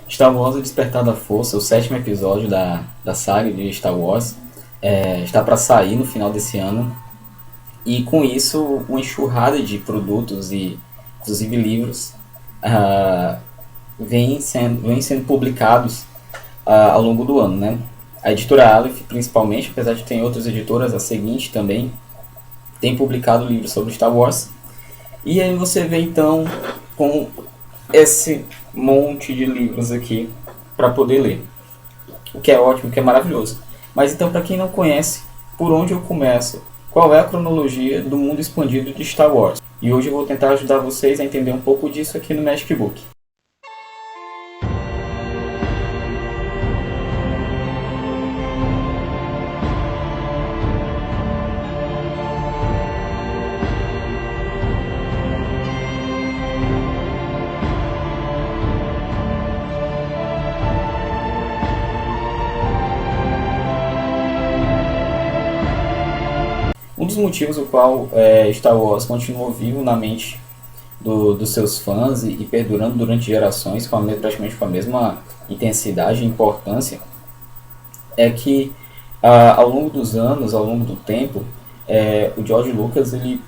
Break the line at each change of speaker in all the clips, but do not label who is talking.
Star Wars: O Despertar da Força, o sétimo episódio da saga de Star Wars, está para sair no final desse ano. E com isso, uma enxurrada de produtos e, inclusive, livros ah, vêm sendo publicados ao longo do ano, né? A editora Aleph, principalmente, apesar de ter outras editoras, a seguinte também, tem publicado livros sobre Star Wars. E aí você vê então com esse monte de livros aqui para poder ler, o que é ótimo, o que é maravilhoso. Mas então, para quem não conhece, por onde eu começo? Qual é a cronologia do mundo expandido de Star Wars? E hoje eu vou tentar ajudar vocês a entender um pouco disso aqui no Magic Book. Um dos motivos o qual Star Wars continuou vivo na mente dos seus fãs e perdurando durante gerações praticamente com a mesma intensidade e importância é que ao longo dos anos, ao longo do tempo, o George Lucas ele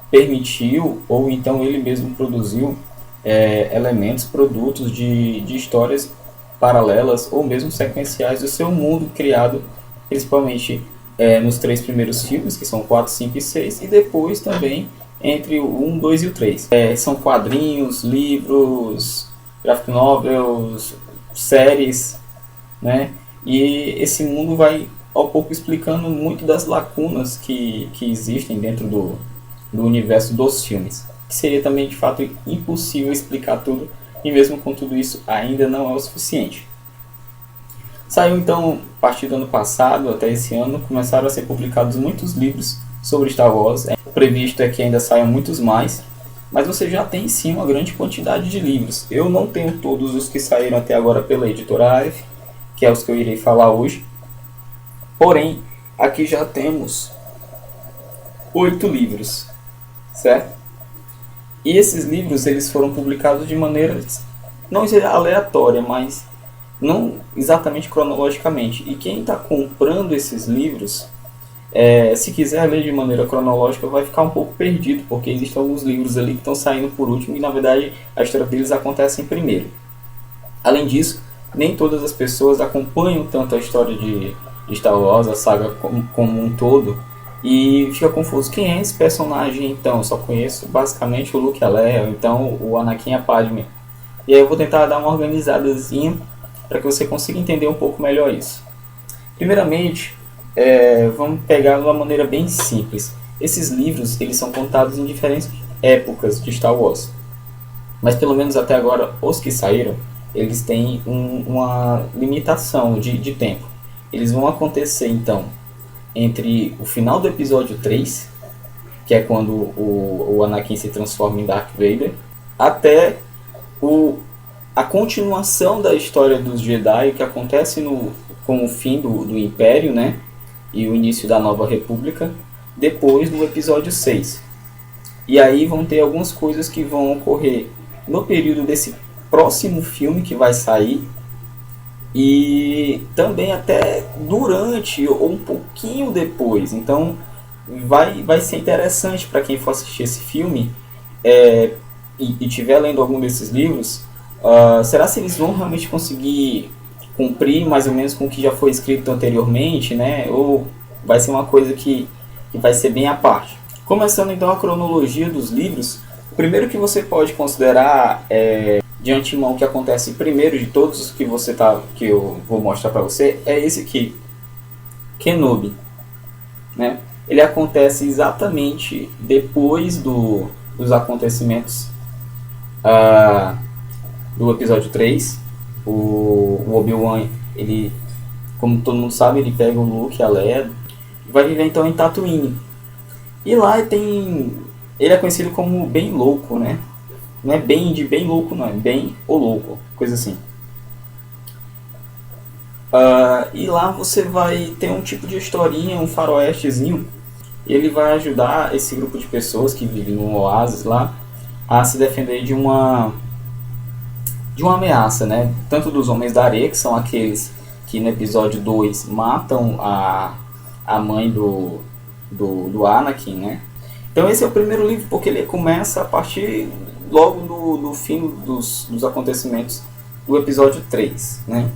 permitiu ou então ele mesmo produziu elementos, produtos de histórias paralelas ou mesmo sequenciais do seu mundo criado principalmente nos três primeiros filmes, que são 4, 5 e 6, e depois também entre o 1, 2 e o 3. São quadrinhos, livros, graphic novels, séries, né? E esse mundo vai ao pouco explicando muito das lacunas que existem dentro do universo dos filmes. Que seria também de fato impossível explicar tudo, e mesmo com tudo isso ainda não é o suficiente. Saiu então, a partir do ano passado até esse ano, começaram a ser publicados muitos livros sobre Star Wars. O previsto é que ainda saiam muitos mais, mas você já tem sim uma grande quantidade de livros. Eu não tenho todos os que saíram até agora pela editora Aleph, que é os que eu irei falar hoje. Porém, aqui já temos 8 livros, certo? E esses livros eles foram publicados de maneira não aleatória, mas não exatamente cronologicamente. E quem está comprando esses livros, se quiser ler de maneira cronológica, vai ficar um pouco perdido, porque existem alguns livros ali que estão saindo por último e na verdade a história deles acontece primeiro. Além disso, nem todas as pessoas acompanham tanto a história de Star Wars, a saga como um todo, e fica confuso. Quem é esse personagem então? Eu só conheço basicamente o Luke e a Leia, então o Anakin e a Padme. E aí eu vou tentar dar uma organizadazinha para que você consiga entender um pouco melhor isso. Primeiramente, vamos pegar de uma maneira bem simples. Esses livros eles são contados em diferentes épocas de Star Wars, mas pelo menos até agora os que saíram, eles têm uma limitação de tempo. Eles vão acontecer então entre o final do episódio 3, que é quando o Anakin se transforma em Darth Vader, até a continuação da história dos Jedi, que acontece com o fim do Império, né? E o início da Nova República, depois do episódio 6. E aí vão ter algumas coisas que vão ocorrer no período desse próximo filme que vai sair, e também até durante ou um pouquinho depois. Então vai ser interessante para quem for assistir esse filme e estiver lendo algum desses livros. Será se eles vão realmente conseguir cumprir mais ou menos com o que já foi escrito anteriormente, né? Ou vai ser uma coisa que vai ser bem à parte? Começando então a cronologia dos livros, o primeiro que você pode considerar de antemão que acontece primeiro de todos os que eu vou mostrar para você é esse aqui, Kenobi, né? Ele acontece exatamente depois dos acontecimentos do episódio 3. O Obi-Wan, ele, como todo mundo sabe, ele pega o Luke e a Leia e vai viver então em Tatooine. E lá ele é conhecido como bem louco, né? Não é bem de bem louco, não, é bem o louco, coisa assim. E lá você vai ter um tipo de historinha, um faroestezinho, e ele vai ajudar esse grupo de pessoas que vivem no oásis lá a se defender de uma de uma ameaça, né? Tanto dos Homens da Areia, que são aqueles que no episódio 2 matam a mãe do Anakin, né? Então esse é o primeiro livro, porque ele começa a partir logo do fim dos acontecimentos do episódio 3, né?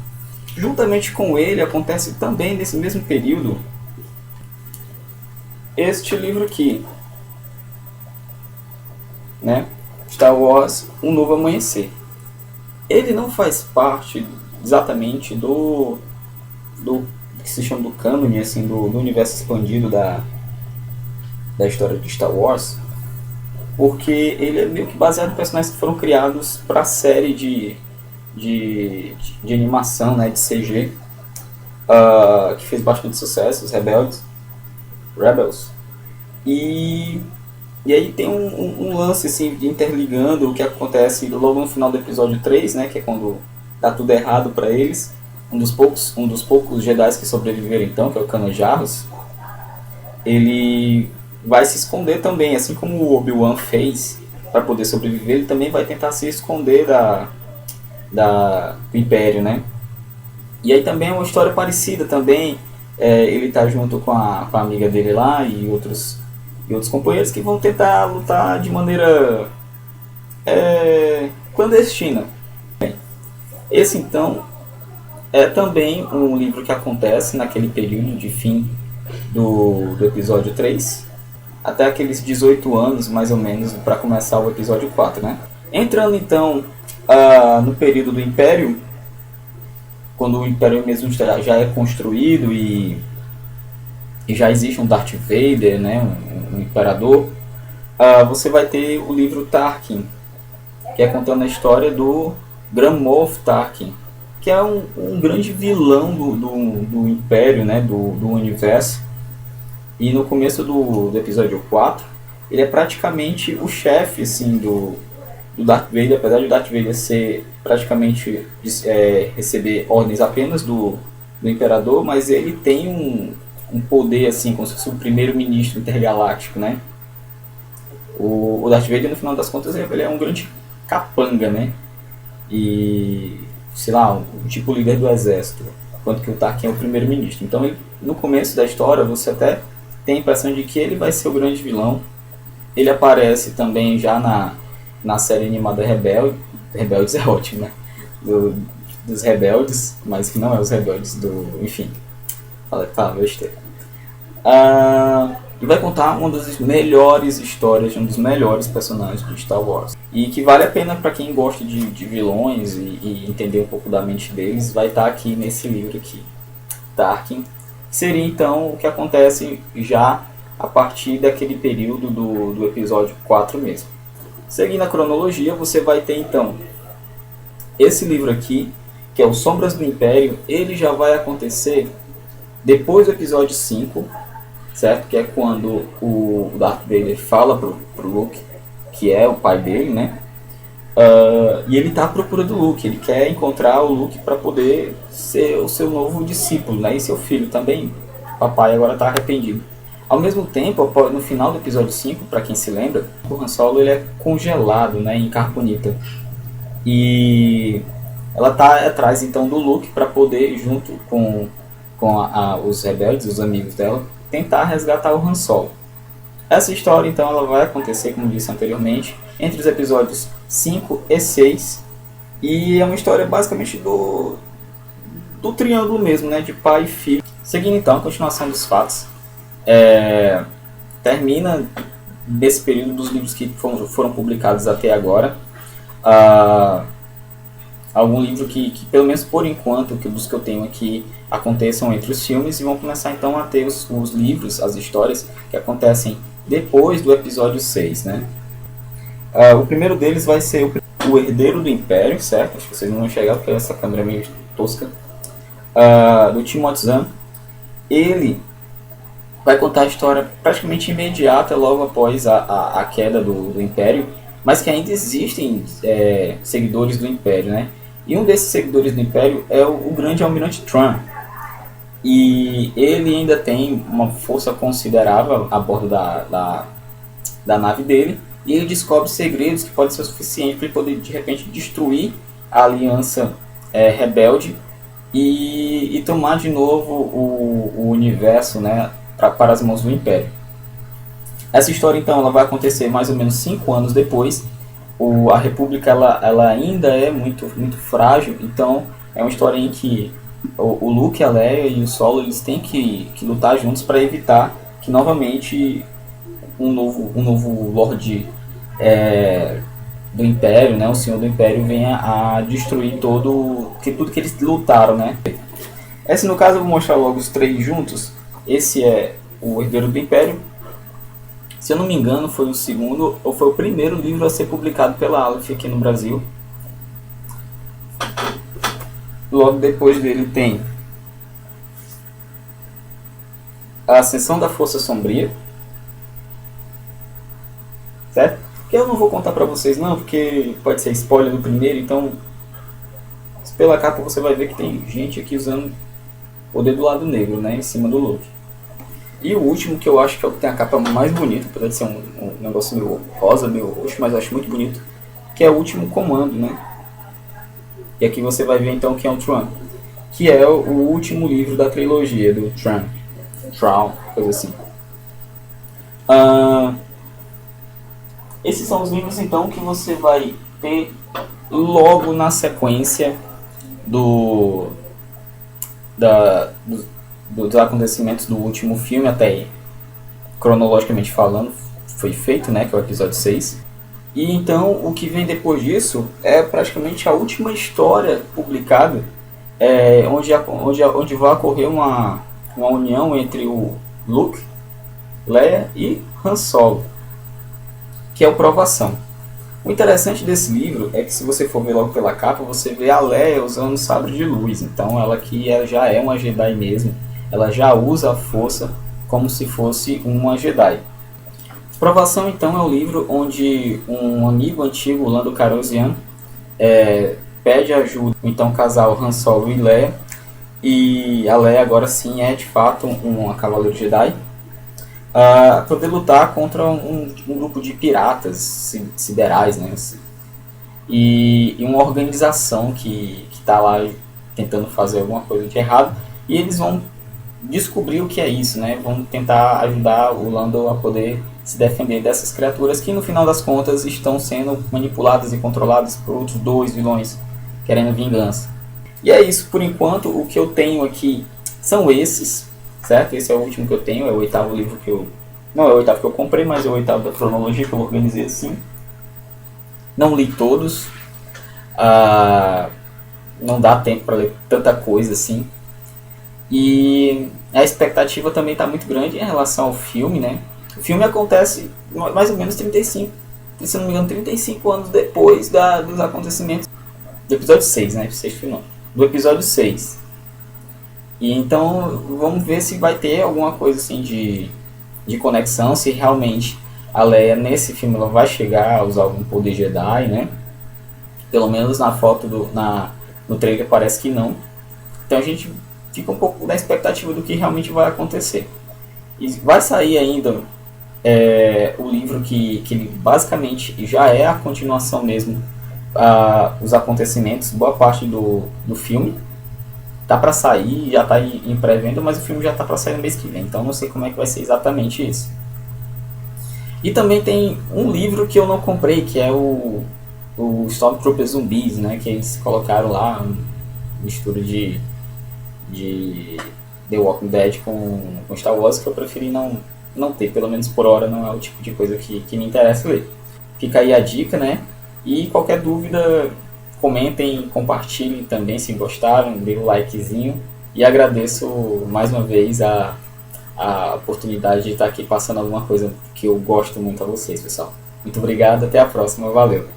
Juntamente com ele acontece também nesse mesmo período este livro aqui, né? Star Wars Um Novo Amanhecer. Ele não faz parte exatamente do que se chama do cânone, assim, do universo expandido da história de Star Wars, porque ele é meio que baseado em personagens que foram criados para a série de animação, né, de CG, que fez bastante sucesso, os Rebels. E aí tem um lance assim, de interligando o que acontece logo no final do episódio 3, né, que é quando dá tudo errado para eles. Um dos poucos Jedi que sobreviveram então, que é o Kanan Jarrus, ele vai se esconder também, assim como o Obi-Wan fez para poder sobreviver, ele também vai tentar se esconder do Império, né? E aí também é uma história parecida também, ele tá junto com a amiga dele lá e outros companheiros que vão tentar lutar de maneira clandestina. Esse então é também um livro que acontece naquele período de fim do episódio 3, até aqueles 18 anos mais ou menos para começar o episódio 4, né? Entrando então no período do Império, quando o Império mesmo já é construído e já existe um Darth Vader, né, um imperador, você vai ter o livro Tarkin, que é contando a história do Grand Moff Tarkin, que é um grande vilão do Império, né, do universo. E no começo do episódio 4, ele é praticamente o chefe assim, do Darth Vader, apesar de o Darth Vader ser praticamente receber ordens apenas do Imperador, mas ele tem um poder assim, como se fosse o primeiro-ministro intergaláctico, né? O Darth Vader, no final das contas, ele é um grande capanga, né? E, sei lá, um tipo líder do exército, enquanto que o Tarkin é o primeiro-ministro. Então, ele, no começo da história, você até tem a impressão de que ele vai ser o grande vilão. Ele aparece também já na série animada Rebeldes é ótimo, né? Dos Rebeldes, mas que não é os Rebeldes enfim, fala besteira. E vai contar uma das melhores histórias de um dos melhores personagens de Star Wars. E que vale a pena para quem gosta de vilões e entender um pouco da mente deles, vai estar aqui nesse livro aqui, Tarkin. Seria então o que acontece já a partir daquele período do episódio 4 mesmo. Seguindo a cronologia, você vai ter então esse livro aqui, que é o Sombras do Império. Ele já vai acontecer depois do episódio 5, certo? Que é quando o Darth Vader fala pro Luke, que é o pai dele, né? E ele está à procura do Luke, ele quer encontrar o Luke para poder ser o seu novo discípulo, né? E seu filho também, papai agora está arrependido. Ao mesmo tempo, no final do episódio 5, para quem se lembra, o Han Solo ele é congelado, né, em carbonita. E ela está atrás então do Luke para poder, junto com os rebeldes, os amigos dela, tentar resgatar o Han Solo. Essa história então ela vai acontecer, como disse anteriormente, entre os episódios 5 e 6. E é uma história basicamente do triângulo mesmo, né, de pai e filho. Seguindo então a continuação dos fatos, termina nesse período dos livros que foram publicados até agora. Algum livro que pelo menos por enquanto, dos que eu tenho aqui, aconteçam entre os filmes, e vão começar então a ter os livros, as histórias que acontecem depois do episódio 6, né? O primeiro deles vai ser o Herdeiro do Império, certo? Acho que vocês não vão chegar porque essa câmera é meio tosca. Do Timothy Zahn. Ele vai contar a história praticamente imediata logo após a queda do Império, mas que ainda existem seguidores do Império, né? E um desses seguidores do Império é o grande Almirante Thrawn. E ele ainda tem uma força considerável a bordo da nave dele, e ele descobre segredos que podem ser o suficiente para ele poder de repente destruir a aliança rebelde e tomar de novo o universo, né, para as mãos do Império. Essa história então ela vai acontecer mais ou menos 5 anos depois. A República ela ainda é muito frágil, então é uma história em que o Luke, a Leia e o Solo eles têm que lutar juntos para evitar que novamente um novo Lorde do Império, né, o Senhor do Império, venha a destruir tudo que eles lutaram, né? Esse no caso eu vou mostrar logo os três juntos. Esse é o Herdeiro do Império. Se eu não me engano, foi o segundo ou foi o primeiro livro a ser publicado pela Aleph aqui no Brasil. Logo depois dele tem A Ascensão da Força Sombria, certo? Que eu não vou contar pra vocês não, porque pode ser spoiler do primeiro, então pela capa você vai ver que tem gente aqui usando o poder do lado negro, né, em cima do Luke. E o último, que eu acho que é o que tem a capa mais bonita, apesar de ser um negócio meio rosa, meio roxo, mas eu acho muito bonito, que é o Último Comando, né? E aqui você vai ver então que é o Thrawn, que é o último livro da trilogia do Thrawn, coisa assim. Esses são os livros então que você vai ter logo na sequência dos acontecimentos do último filme, até aí, cronologicamente falando, foi feito, né, que é o episódio 6. E então o que vem depois disso é praticamente a última história publicada, onde vai ocorrer uma união entre o Luke, Leia e Han Solo, que é o Provação. O interessante desse livro é que, se você for ver logo pela capa, você vê a Leia usando o sabre de luz. Então ela já é uma Jedi mesmo, ela já usa a força como se fosse uma Jedi. Provação então é o livro onde um amigo antigo, Lando Calrissian, pede ajuda então casal Han Solo e Leia, e a Leia agora sim é de fato uma Cavaleiro Jedi, a poder lutar contra um grupo de piratas siderais, né? E uma organização que está lá tentando fazer alguma coisa de errado, e eles vão descobrir o que é isso, né? Vão tentar ajudar o Lando a poder se defender dessas criaturas que no final das contas estão sendo manipuladas e controladas por outros dois vilões querendo vingança. E é isso por enquanto. O que eu tenho aqui são esses, certo? Esse é o último que eu tenho, é o 8º livro que eu... Não é o 8º que eu comprei, mas é o 8º da cronologia que eu organizei assim. Não li todos, não dá tempo para ler tanta coisa assim. E a expectativa também está muito grande em relação ao filme, né? O filme acontece mais ou menos 35, se não me engano, 35 anos depois dos acontecimentos do episódio 6, né? Do episódio 6. E então vamos ver se vai ter alguma coisa assim de conexão, se realmente a Leia nesse filme ela vai chegar a usar algum poder Jedi, né? Pelo menos na foto no trailer parece que não. Então a gente fica um pouco na expectativa do que realmente vai acontecer. E vai sair ainda o livro que ele basicamente já é a continuação mesmo, os acontecimentos, boa parte do filme. Tá para sair, já tá em pré-venda, mas o filme já tá para sair no mês que vem, então não sei como é que vai ser exatamente isso. E também tem um livro que eu não comprei, que é o Stormtrooper Zumbis, né, que eles colocaram lá, uma mistura de The Walking Dead com Star Wars, que eu preferi não ter, pelo menos por hora não é o tipo de coisa que me interessa ler. Fica aí a dica, né, e qualquer dúvida, comentem, compartilhem também se gostaram, dê um likezinho, e agradeço mais uma vez a oportunidade de estar aqui passando alguma coisa que eu gosto muito a vocês, pessoal. Muito obrigado, até a próxima, valeu!